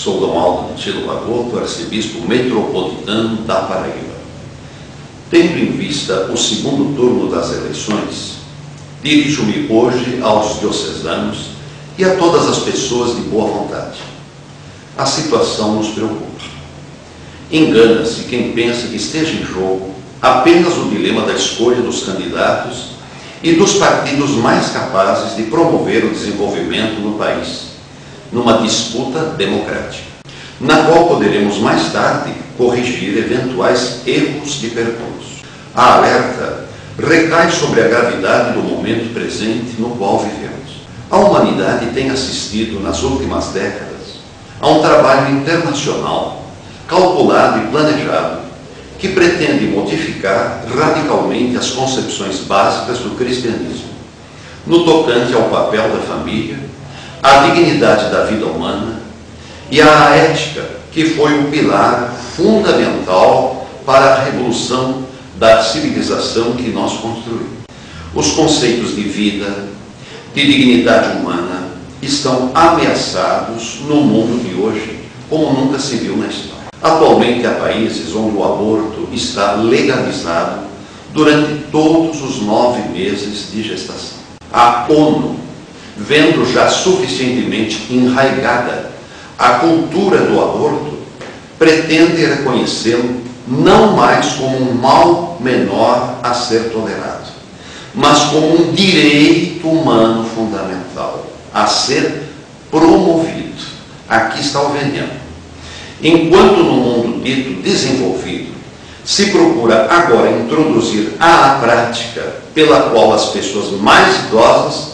Sou Dom Aldo Tilo Bagoto, arcebispo metropolitano da Paraíba. Tendo em vista o segundo turno das eleições, dirijo-me hoje aos diocesanos e a todas as pessoas de boa vontade. A situação nos preocupa. Engana-se quem pensa que esteja em jogo apenas o dilema da escolha dos candidatos e dos partidos mais capazes de promover o desenvolvimento no país, numa disputa democrática, na qual poderemos mais tarde corrigir eventuais erros de percurso. A alerta recai sobre a gravidade do momento presente no qual vivemos. A humanidade tem assistido nas últimas décadas a um trabalho internacional, calculado e planejado, que pretende modificar radicalmente as concepções básicas do cristianismo, no tocante ao papel da família, à dignidade da vida humana e à ética, que foi o pilar fundamental para a revolução da civilização que nós construímos. Os conceitos de vida, de dignidade humana, estão ameaçados no mundo de hoje, como nunca se viu na história. Atualmente há países onde o aborto está legalizado durante todos os 9 meses de gestação. A ONU, vendo já suficientemente enraigada a cultura do aborto, pretende reconhecê-lo não mais como um mal menor a ser tolerado, mas como um direito humano fundamental a ser promovido. Aqui está o veneno. Enquanto no mundo dito desenvolvido se procura agora introduzir a prática pela qual as pessoas mais idosas,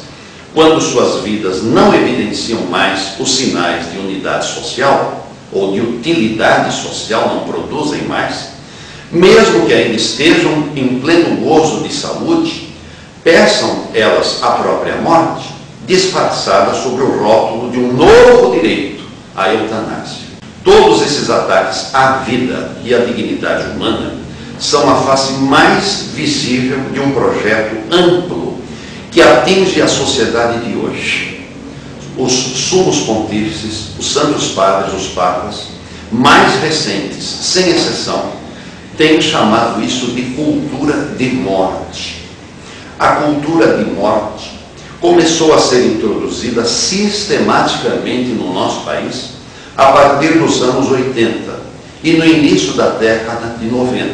quando suas vidas não evidenciam mais os sinais de unidade social ou de utilidade social, não produzem mais, mesmo que ainda estejam em pleno gozo de saúde, peçam elas a própria morte, disfarçada sob o rótulo de um novo direito, a eutanásia. Todos esses ataques à vida e à dignidade humana são a face mais visível de um projeto amplo que atinge a sociedade de hoje. Os sumos pontífices, os santos padres, os papas, mais recentes, sem exceção, têm chamado isso de cultura de morte. A cultura de morte começou a ser introduzida sistematicamente no nosso país a partir dos anos 80 e no início da década de 90,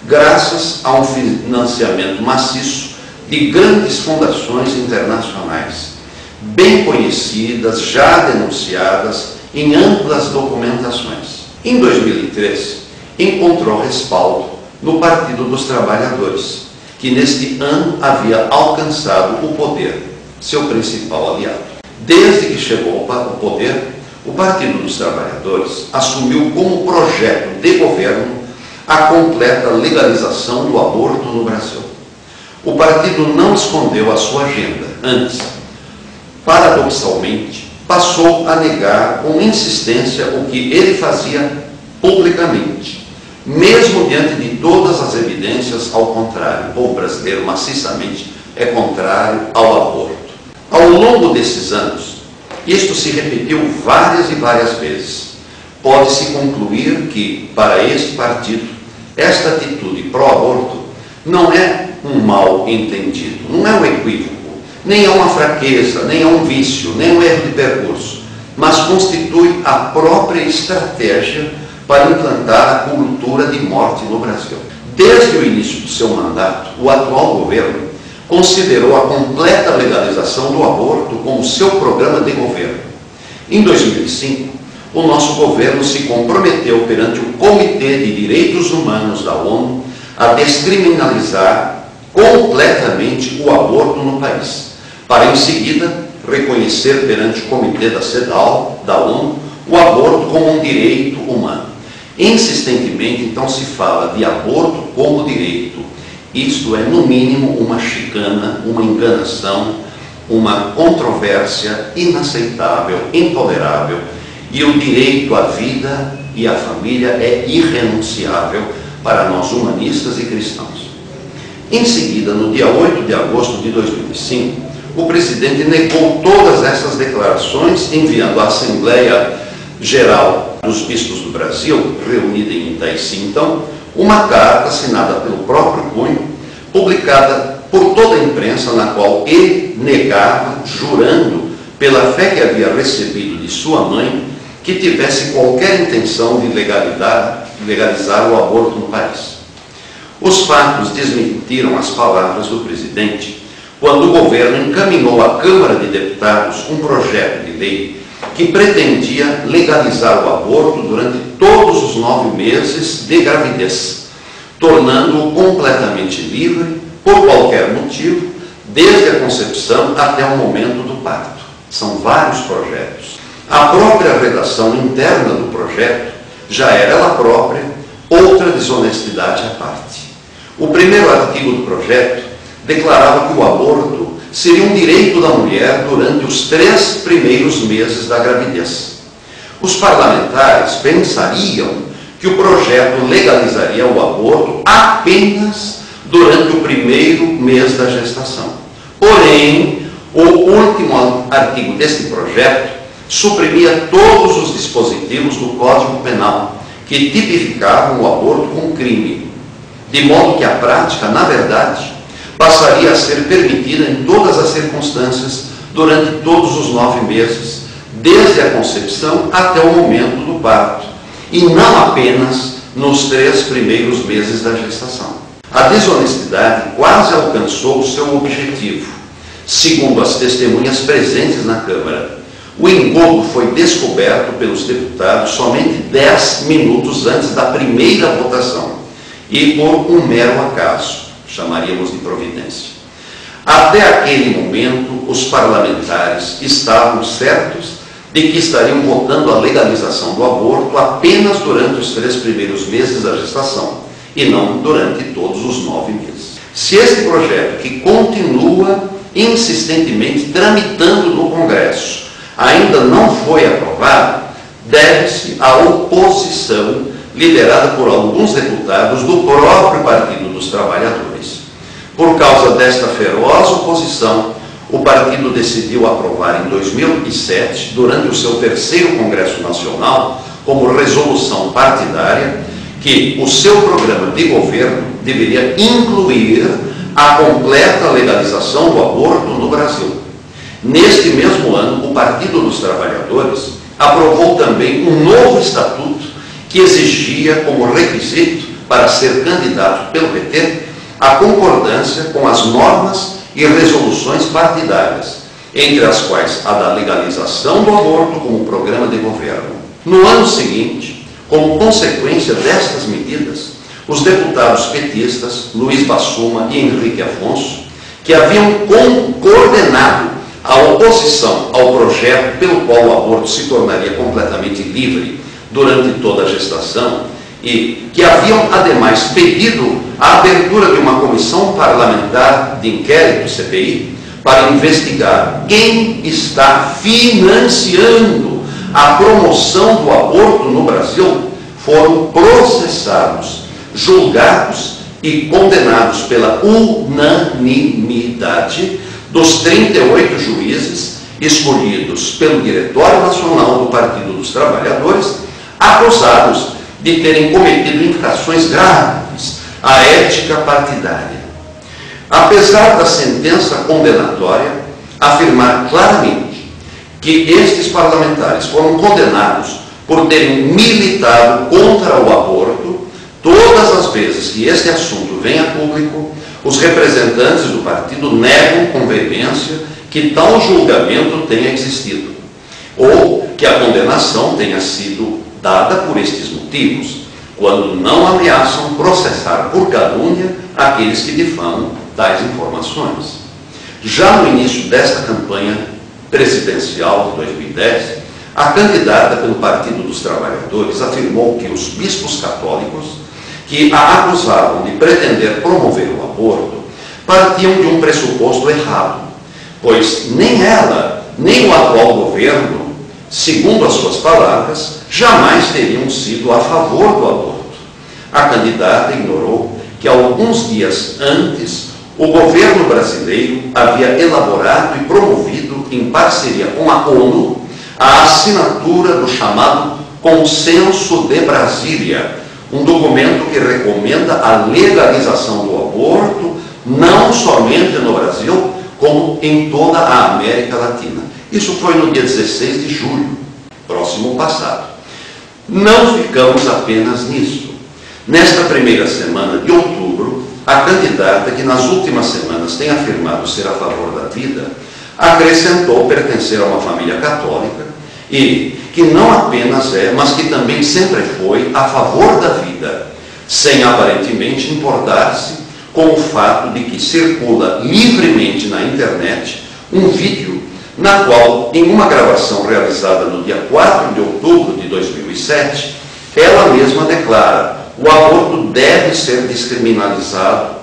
graças a um financiamento maciço de grandes fundações internacionais, bem conhecidas, já denunciadas em amplas documentações. Em 2003, encontrou respaldo no Partido dos Trabalhadores, que neste ano havia alcançado o poder, seu principal aliado. Desde que chegou ao poder, o Partido dos Trabalhadores assumiu como projeto de governo a completa legalização do aborto no Brasil. O partido não escondeu a sua agenda. Antes, paradoxalmente, passou a negar com insistência o que ele fazia publicamente, mesmo diante de todas as evidências ao contrário. O povo brasileiro maciçamente é contrário ao aborto. Ao longo desses anos, isto se repetiu várias e várias vezes. Pode-se concluir que, para este partido, esta atitude pró-aborto não é um mal entendido, não é um equívoco, nem é uma fraqueza, nem é um vício, nem um erro de percurso, mas constitui a própria estratégia para implantar a cultura de morte no Brasil. Desde o início do seu mandato, o atual governo considerou a completa legalização do aborto como seu programa de governo. Em 2005, o nosso governo se comprometeu perante o Comitê de Direitos Humanos da ONU a descriminalizar completamente o aborto no país, para em seguida reconhecer perante o Comitê da CEDAW, da ONU, o aborto como um direito humano. Insistentemente, então, se fala de aborto como direito. Isto é, no mínimo, uma chicana, uma enganação, uma controvérsia inaceitável, intolerável, e o direito à vida e à família é irrenunciável para nós humanistas e cristãos. Em seguida, no dia 8 de agosto de 2005, o presidente negou todas essas declarações, enviando à Assembleia Geral dos Bispos do Brasil, reunida em Itaici, então, uma carta assinada pelo próprio Cunho, publicada por toda a imprensa, na qual ele negava, jurando, pela fé que havia recebido de sua mãe, que tivesse qualquer intenção de legalizar o aborto no país. Os fatos desmentiram as palavras do presidente quando o governo encaminhou à Câmara de Deputados um projeto de lei que pretendia legalizar o aborto durante todos os 9 meses de gravidez, tornando-o completamente livre, por qualquer motivo, desde a concepção até o momento do parto. São vários projetos. A própria redação interna do projeto já era ela própria outra desonestidade à parte. O primeiro artigo do projeto declarava que o aborto seria um direito da mulher durante os 3 primeiros meses da gravidez. Os parlamentares pensariam que o projeto legalizaria o aborto apenas durante o primeiro mês da gestação. Porém, o último artigo deste projeto suprimia todos os dispositivos do Código Penal que tipificavam o aborto como crime, de modo que a prática, na verdade, passaria a ser permitida em todas as circunstâncias durante todos os 9 meses, desde a concepção até o momento do parto, e não apenas nos 3 primeiros meses da gestação. A desonestidade quase alcançou o seu objetivo. Segundo as testemunhas presentes na Câmara, o engodo foi descoberto pelos deputados somente 10 minutos antes da primeira votação, e por um mero acaso, chamaríamos de providência. Até aquele momento, os parlamentares estavam certos de que estariam votando a legalização do aborto apenas durante os 3 primeiros meses da gestação, e não durante todos os 9 meses. Se este projeto, que continua insistentemente tramitando no Congresso, ainda não foi aprovado, deve-se à oposição liderada por alguns deputados do próprio Partido dos Trabalhadores. Por causa desta feroz oposição, o partido decidiu aprovar em 2007, durante o seu 3º Congresso Nacional, como resolução partidária, que o seu programa de governo deveria incluir a completa legalização do aborto no Brasil. Neste mesmo ano, o Partido dos Trabalhadores aprovou também um novo estatuto que exigia como requisito para ser candidato pelo PT a concordância com as normas e resoluções partidárias, entre as quais a da legalização do aborto como programa de governo. No ano seguinte, como consequência destas medidas, os deputados petistas Luiz Bassuma e Henrique Afonso, que haviam coordenado a oposição ao projeto pelo qual o aborto se tornaria completamente livre durante toda a gestação e que haviam, ademais, pedido a abertura de uma comissão parlamentar de inquérito, CPI, para investigar quem está financiando a promoção do aborto no Brasil, foram processados, julgados e condenados pela unanimidade dos 38 juízes escolhidos pelo Diretório Nacional do Partido dos Trabalhadores, acusados de terem cometido infrações graves à ética partidária. Apesar da sentença condenatória afirmar claramente que estes parlamentares foram condenados por terem militado contra o aborto, todas as vezes que este assunto vem a público, os representantes do partido negam com veemência que tal julgamento tenha existido, ou que a condenação tenha sido dada por estes motivos, quando não ameaçam processar por calúnia aqueles que difamam tais informações. Já no início desta campanha presidencial de 2010, a candidata pelo Partido dos Trabalhadores afirmou que os bispos católicos que a acusavam de pretender promover o aborto partiam de um pressuposto errado, pois nem ela, nem o atual governo, segundo as suas palavras, jamais teriam sido a favor do aborto. A candidata ignorou que alguns dias antes o governo brasileiro havia elaborado e promovido, em parceria com a ONU, a assinatura do chamado Consenso de Brasília, um documento que recomenda a legalização do aborto, não somente no Brasil, como em toda a América Latina. Isso foi no dia 16 de julho, próximo passado. Não ficamos apenas nisso. Nesta primeira semana de outubro, a candidata, que nas últimas semanas tem afirmado ser a favor da vida, acrescentou pertencer a uma família católica e que não apenas é, mas que também sempre foi a favor da vida, sem aparentemente importar-se com o fato de que circula livremente na internet um vídeo na qual, em uma gravação realizada no dia 4 de outubro de 2007, ela mesma declara: o aborto deve ser descriminalizado.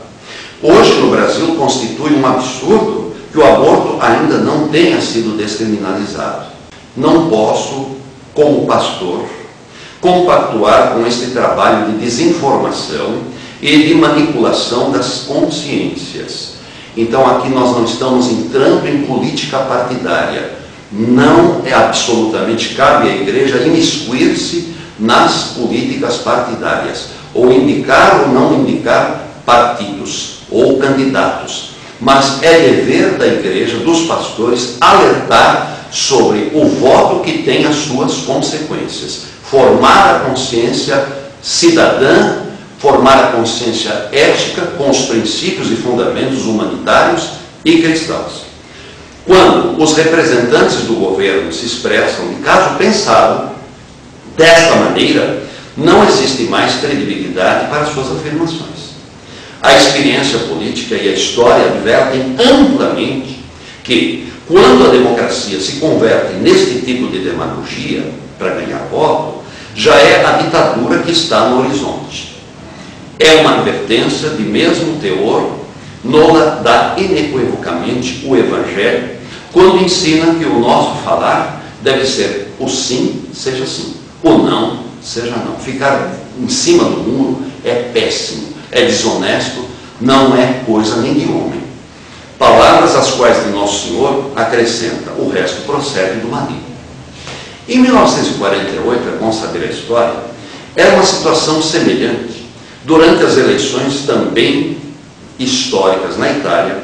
Hoje no Brasil constitui um absurdo que o aborto ainda não tenha sido descriminalizado. Não posso, como pastor, compactuar com este trabalho de desinformação e de manipulação das consciências. Então aqui nós não estamos entrando em política partidária. Não é absolutamente, cabe à igreja imiscuir-se nas políticas partidárias, ou indicar ou não indicar partidos ou candidatos. Mas é dever da igreja, dos pastores, alertar sobre o voto que tem as suas consequências. Formar a consciência cidadã, formar a consciência ética com os princípios e fundamentos humanitários e cristãos. Quando os representantes do governo se expressam de caso pensado desta maneira, não existe mais credibilidade para suas afirmações. A experiência política e a história advertem amplamente que, quando a democracia se converte neste tipo de demagogia para ganhar voto, já é a ditadura que está no horizonte. É uma advertência de mesmo teor, Nola dá inequivocamente o Evangelho, quando ensina que o nosso falar deve ser: o sim, seja sim, o não, seja não. Ficar em cima do muro é péssimo, é desonesto, não é coisa nem de homem. Palavras às quais de Nosso Senhor acrescenta: o resto procede do marido. Em 1948, é bom saber a história, era uma situação semelhante durante as eleições também históricas na Itália,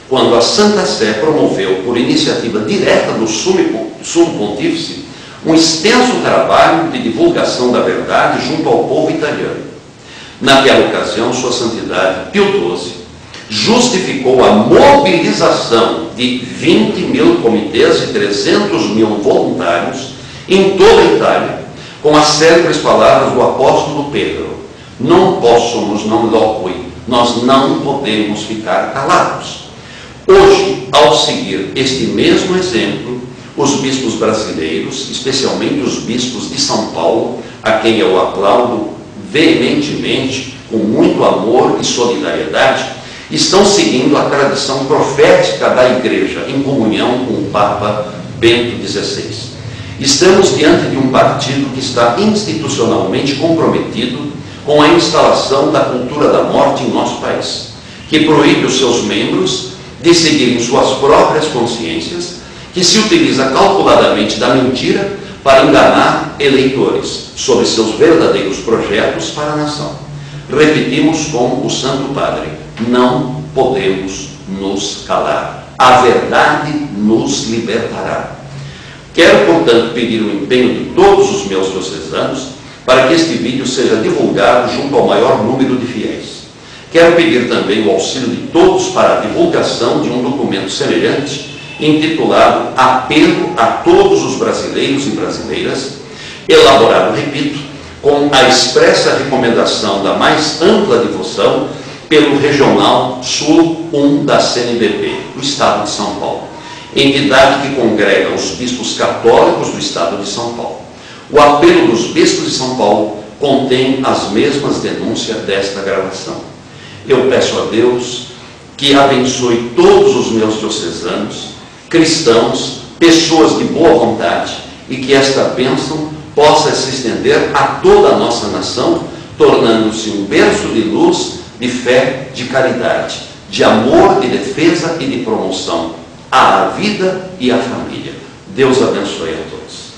quando a Santa Sé promoveu, por iniciativa direta do Sumo Pontífice, um extenso trabalho de divulgação da verdade junto ao povo italiano. Naquela ocasião, Sua Santidade Pio XII justificou a mobilização de 20 mil comitês e 300 mil voluntários em toda a Itália, com as célebres palavras do apóstolo Pedro: non possumus non loqui, nós não podemos ficar calados. Hoje, ao seguir este mesmo exemplo, os bispos brasileiros, especialmente os bispos de São Paulo, a quem eu aplaudo veementemente, com muito amor e solidariedade, estão seguindo a tradição profética da Igreja, em comunhão com o Papa Bento XVI. Estamos diante de um partido que está institucionalmente comprometido com a instalação da cultura da morte em nosso país, que proíbe os seus membros de seguirem suas próprias consciências, que se utiliza calculadamente da mentira para enganar eleitores sobre seus verdadeiros projetos para a nação. Repetimos com o Santo Padre: não podemos nos calar. A verdade nos libertará. Quero, portanto, pedir o empenho de todos os meus diocesanos para que este vídeo seja divulgado junto ao maior número de fiéis. Quero pedir também o auxílio de todos para a divulgação de um documento semelhante, intitulado Apelo a Todos os Brasileiros e Brasileiras, elaborado, repito, com a expressa recomendação da mais ampla difussão pelo Regional Sul 1 da CNBB, do Estado de São Paulo, entidade que congrega os bispos católicos do Estado de São Paulo. O apelo dos bispos de São Paulo contém as mesmas denúncias desta gravação. Eu peço a Deus que abençoe todos os meus diocesanos, cristãos, pessoas de boa vontade, e que esta bênção possa se estender a toda a nossa nação, tornando-se um berço de luz, de fé, de caridade, de amor, de defesa e de promoção à vida e à família. Deus abençoe a todos.